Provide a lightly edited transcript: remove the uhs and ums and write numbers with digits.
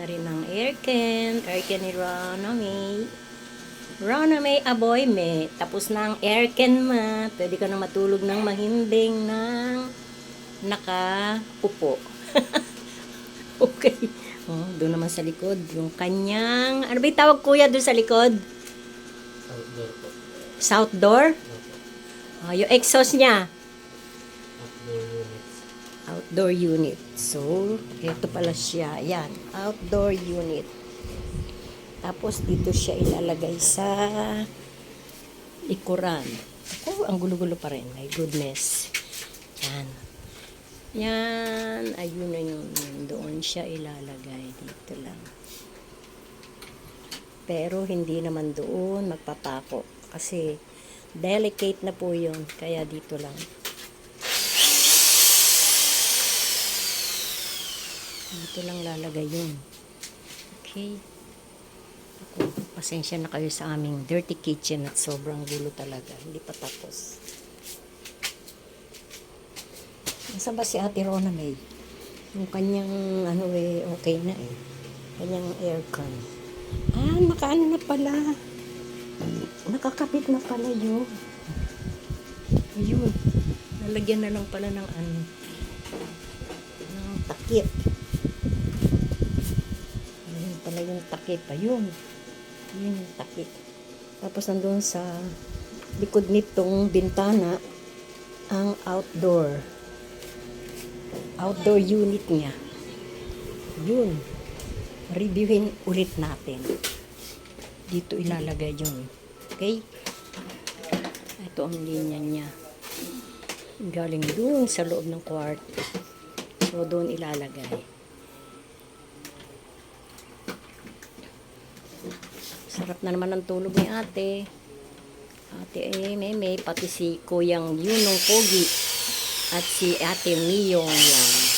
rin ng aircon ni Rona May. Rona May Aboy May. Tapos na ang aircon ma. Pwede ka na matulog ng mahimbing ng nakaupo. Okay. Oh, doon naman sa likod. Yung kanyang, ano ba yung tawag kuya doon sa likod? Outdoor po. South door? Opo. Yung exhaust niya. Outdoor units. Outdoor unit. So, ito pala siya. Yan. Outdoor unit. Tapos, dito siya ilalagay sa likuran. Ako, ang gulo-gulo pa rin. My goodness. Yan. Yan. Ayun na yun. Doon siya ilalagay. Dito lang. Pero, hindi naman doon magpapako. Kasi, delicate na po yun. Kaya, dito lang. Dito lang lalagay yun. Okay. Ako, pasensya na kayo sa aming dirty kitchen at sobrang gulo talaga. Hindi pa tapos. Nasaan ba si Ate Rona May? Yung kanyang, okay na eh. Kanyang aircon. Nakaano na pala. Nakakapit na pala yun. Ayun. Nalagyan na lang pala ng ng takip. Ayun pala yung takip. Ayun. Ayun yung takip. Tapos nandun sa likod nitong bintana ang outdoor unit niya. Yun. Reviewin ulit natin. Dito ilalagay yun. Okay? Ito ang linya niya. Galing dun sa loob ng kwarto. So, doon ilalagay. Sarap na naman ang tulog ni ate. Ate Meme, pati si Kuyang Yunong Pogi. At si Ate Miyong yan.